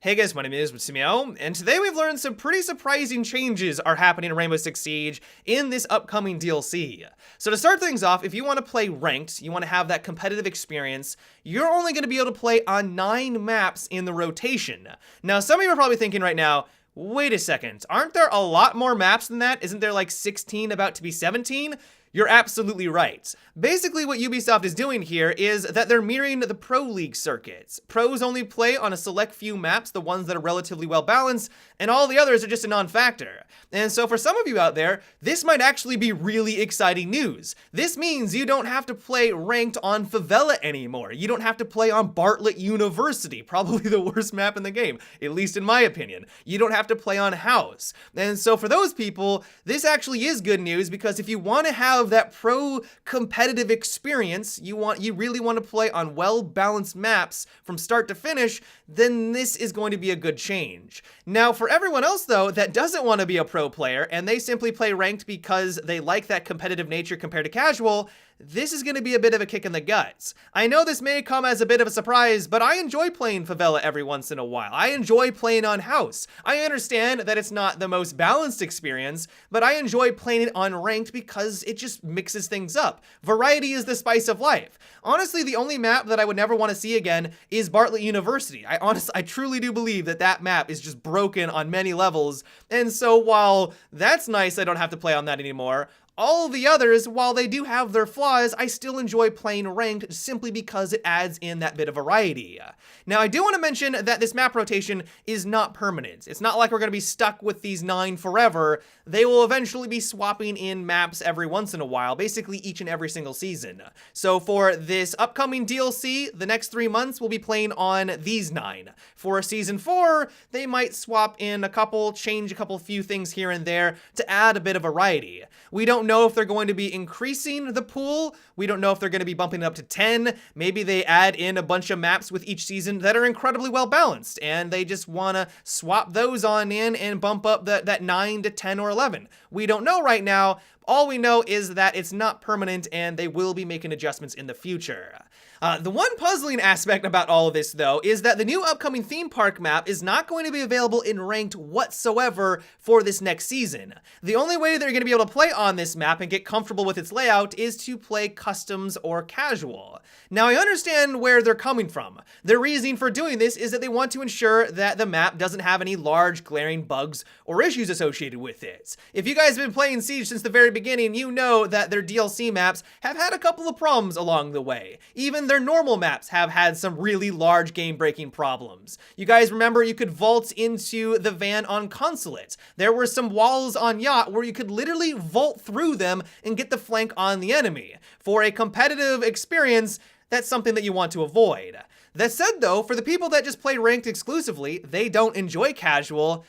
Hey guys, my name is Matsumiyo, and today we've learned some pretty surprising changes are happening in Rainbow Six Siege in this upcoming DLC. So to start things off, if you want to play ranked, you want to have that competitive experience, you're only going to be able to play on 9 maps in the rotation. Now some of you are probably thinking right now, wait a second, aren't there a lot more maps than that? Isn't there like 16 about to be 17? You're absolutely right. Basically what Ubisoft is doing here is that they're mirroring the Pro League circuits. Pros only play on a select few maps, the ones that are relatively well balanced, and all the others are just a non-factor. And so for some of you out there, this might actually be really exciting news. This means you don't have to play ranked on Favela anymore. You don't have to play on Bartlett University, probably the worst map in the game, at least in my opinion. You don't have to play on House. And so for those people, this actually is good news, because if you want to have that pro competitive experience, you really want to play on well-balanced maps from start to finish, then this is going to be a good change. Now for everyone else though that doesn't want to be a pro player and they simply play ranked because they like that competitive nature compared to casual, this is going to be a bit of a kick in the guts. I know this may come as a bit of a surprise, but I enjoy playing Favela every once in a while. I enjoy playing on House. I understand that it's not the most balanced experience, but I enjoy playing it on ranked because it just mixes things up. Variety is the spice of life. Honestly, the only map that I would never want to see again is Bartlett University. I truly do believe that that map is just broken on many levels, and so while that's nice I don't have to play on that anymore, all the others, while they do have their flaws, I still enjoy playing ranked simply because it adds in that bit of variety. Now, I do want to mention that this map rotation is not permanent. It's not like we're going to be stuck with these 9 forever. They will eventually be swapping in maps every once in a while, basically each and every single season. So for this upcoming DLC, the next 3 months, we'll be playing on these 9. For Season 4, they might swap in a couple, change a few things here and there to add a bit of variety. We don't know if they're going to be increasing the pool. We don't know if they're going to be bumping it up to 10. Maybe they add in a bunch of maps with each season that are incredibly well balanced, and they just want to swap those on in and bump up that 9 to 10 or 11. We don't know right now. All we know is that it's not permanent and they will be making adjustments in the future. The one puzzling aspect about all of this, though, is that the new upcoming theme park map is not going to be available in ranked whatsoever for this next season. The only way that you're going to be able to play on this map and get comfortable with its layout is to play customs or casual. Now, I understand where they're coming from. Their reasoning for doing this is that they want to ensure that the map doesn't have any large glaring bugs or issues associated with it. If you guys have been playing Siege since the very beginning, you know that their DLC maps have had a couple of problems along the way. Even their normal maps have had some really large game-breaking problems. You guys remember you could vault into the van on Consulate. There were some walls on Yacht where you could literally vault through them and get the flank on the enemy. For a competitive experience, that's something that you want to avoid. That said though, for the people that just play ranked exclusively, they don't enjoy casual,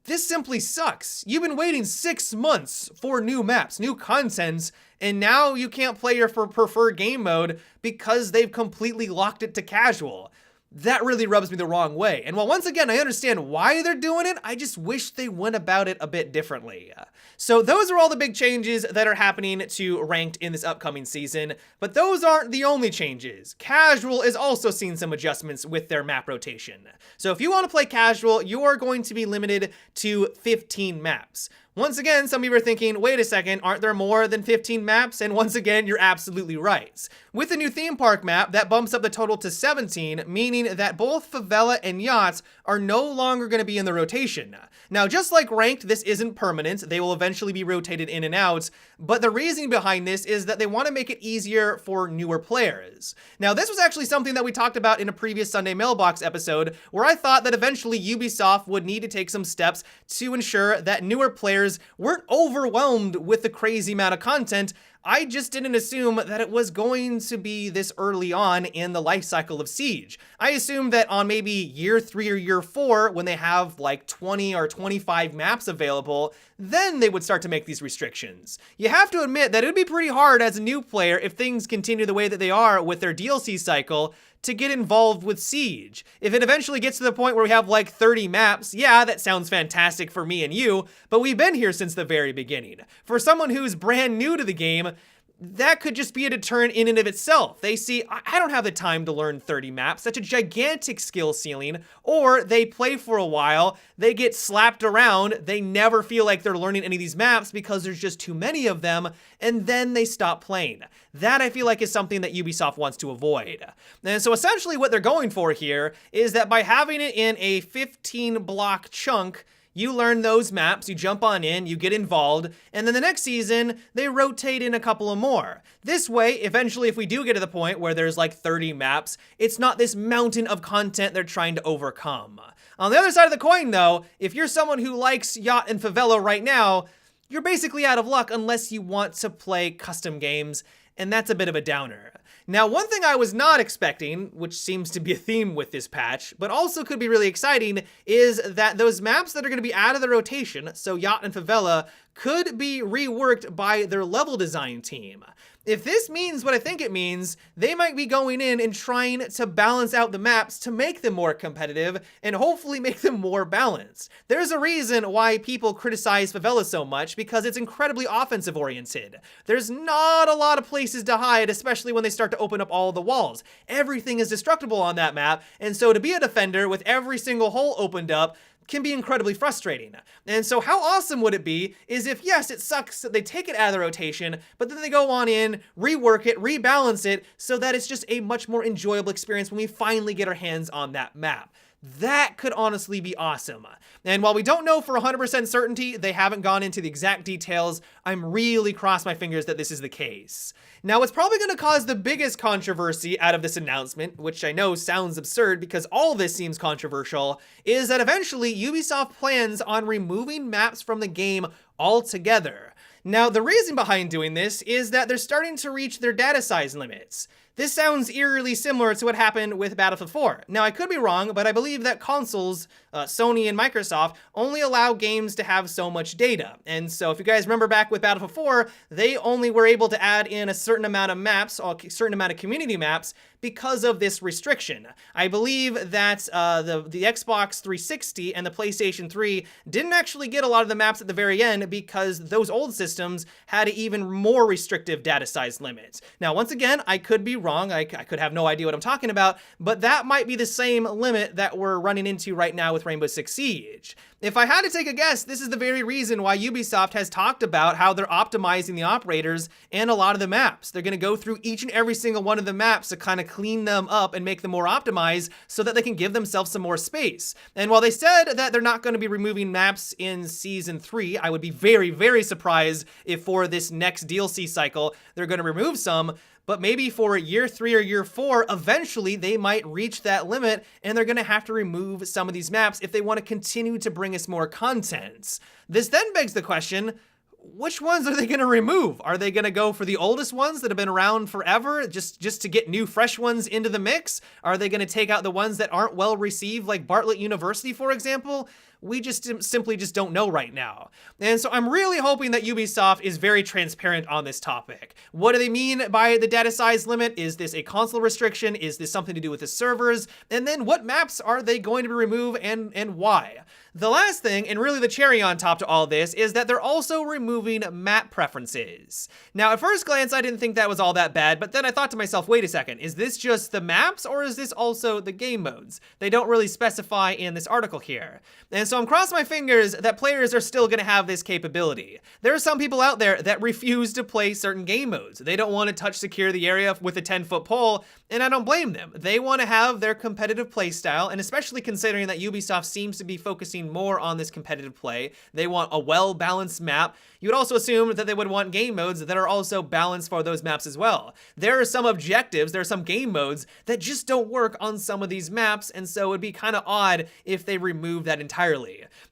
this simply sucks. You've been waiting 6 months for new maps, new content, and now you can't play your preferred game mode because they've completely locked it to casual. That really rubs me the wrong way. And while once again, I understand why they're doing it, I just wish they went about it a bit differently. So those are all the big changes that are happening to ranked in this upcoming season, but those aren't the only changes. Casual is also seeing some adjustments with their map rotation. So if you want to play casual, you are going to be limited to 15 maps. Once again, some of you are thinking, wait a second, aren't there more than 15 maps? And once again, you're absolutely right. With the new theme park map, that bumps up the total to 17, meaning that both Favela and Yachts are no longer going to be in the rotation. Now, just like ranked, this isn't permanent. They will eventually be rotated in and out, but the reasoning behind this is that they want to make it easier for newer players. Now, this was actually something that we talked about in a previous Sunday Mailbox episode, where I thought that eventually Ubisoft would need to take some steps to ensure that newer players weren't overwhelmed with the crazy amount of content. I just didn't assume that it was going to be this early on in the life cycle of Siege. I assumed that on maybe year 3 or year 4, when they have like 20 or 25 maps available, then they would start to make these restrictions. You have to admit that it would be pretty hard as a new player if things continue the way that they are with their DLC cycle to get involved with Siege. If it eventually gets to the point where we have like 30 maps, yeah, that sounds fantastic for me and you, but we've been here since the very beginning. For someone who's brand new to the game, that could just be a deterrent in and of itself. They see, I don't have the time to learn 30 maps. That's a gigantic skill ceiling. Or they play for a while, they get slapped around, they never feel like they're learning any of these maps because there's just too many of them, and then they stop playing. That I feel like is something that Ubisoft wants to avoid. And so essentially what they're going for here is that by having it in a 15 block chunk, you learn those maps, you jump on in, you get involved, and then the next season, they rotate in a couple of more. This way, eventually, if we do get to the point where there's like 30 maps, it's not this mountain of content they're trying to overcome. On the other side of the coin, though, if you're someone who likes Yacht and Favela right now, you're basically out of luck unless you want to play custom games, and that's a bit of a downer. Now, one thing I was not expecting, which seems to be a theme with this patch, but also could be really exciting, is that those maps that are going to be out of the rotation, so Yacht and Favela, could be reworked by their level design team. If this means what I think it means, they might be going in and trying to balance out the maps to make them more competitive and hopefully make them more balanced. There's a reason why people criticize Favela so much, because it's incredibly offensive oriented. There's not a lot of places to hide, especially when they start to open up all the walls. Everything is destructible on that map, and so to be a defender with every single hole opened up can be incredibly frustrating. And so how awesome would it be is if, yes, it sucks that they take it out of the rotation, but then they go on in, rework it, rebalance it, so that it's just a much more enjoyable experience when we finally get our hands on that map. That could honestly be awesome. And while we don't know for 100% certainty, they haven't gone into the exact details, I'm really crossing my fingers that this is the case. Now, what's probably going to cause the biggest controversy out of this announcement, which I know sounds absurd because all this seems controversial, is that eventually Ubisoft plans on removing maps from the game altogether. Now, the reason behind doing this is that they're starting to reach their data size limits. This sounds eerily similar to what happened with Battlefield 4. Now, I could be wrong, but I believe that consoles, Sony and Microsoft, only allow games to have so much data. And so if you guys remember back with Battlefield 4, they only were able to add in a certain amount of maps, or a certain amount of community maps, because of this restriction. I believe that the Xbox 360 and the PlayStation 3 didn't actually get a lot of the maps at the very end because those old systems had even more restrictive data size limits. Now, once again, I could be wrong. I could have no idea what I'm talking about, but that might be the same limit that we're running into right now with Rainbow Six Siege. If I had to take a guess, this is the very reason why Ubisoft has talked about how they're optimizing the operators and a lot of the maps. They're going to go through each and every single one of the maps to kind of clean them up and make them more optimized so that they can give themselves some more space. And while they said that they're not going to be removing maps in Season 3, I would be very, very surprised if for this next DLC cycle, they're going to remove some. But maybe for year 3 or year 4, eventually they might reach that limit and they're gonna have to remove some of these maps if they want to continue to bring us more content. This then begs the question, which ones are they gonna remove? Are they gonna go for the oldest ones that have been around forever just to get new fresh ones into the mix? Are they gonna take out the ones that aren't well received, like Bartlett University, for example? We just simply don't know right now. And so I'm really hoping that Ubisoft is very transparent on this topic. What do they mean by the data size limit? Is this a console restriction? Is this something to do with the servers? And then what maps are they going to remove and why? The last thing, and really the cherry on top to all this, is that they're also removing map preferences. Now, at first glance, I didn't think that was all that bad, but then I thought to myself, wait a second, is this just the maps or is this also the game modes? They don't really specify in this article here. And so I'm crossing my fingers that players are still gonna have this capability. There are some people out there that refuse to play certain game modes. They don't want to touch secure the area with a 10-foot pole, and I don't blame them. They want to have their competitive play style, and especially considering that Ubisoft seems to be focusing more on this competitive play, they want a well-balanced map. You would also assume that they would want game modes that are also balanced for those maps as well. There are some objectives, there are some game modes that just don't work on some of these maps, and so it'd be kind of odd if they remove that entirely.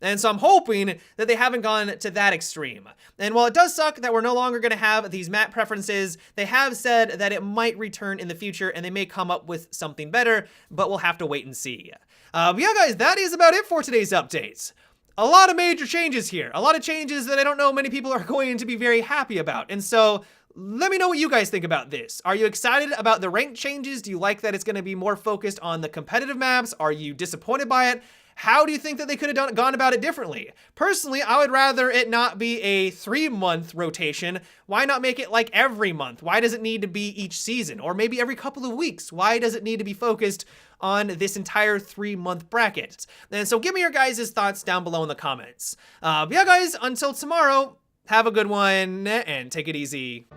And so I'm hoping that they haven't gone to that extreme. And while it does suck that we're no longer going to have these map preferences, they have said that it might return in the future and they may come up with something better, but we'll have to wait and see. But yeah, guys, that is about it for today's updates. A lot of major changes here. A lot of changes that I don't know many people are going to be very happy about. And so let me know what you guys think about this. Are you excited about the rank changes? Do you like that it's going to be more focused on the competitive maps? Are you disappointed by it? How do you think that they could have gone about it differently? Personally, I would rather it not be a 3-month rotation. Why not make it like every month? Why does it need to be each season? Or maybe every couple of weeks? Why does it need to be focused on this entire 3-month bracket? And so give me your guys' thoughts down below in the comments. But yeah, guys, until tomorrow, have a good one and take it easy.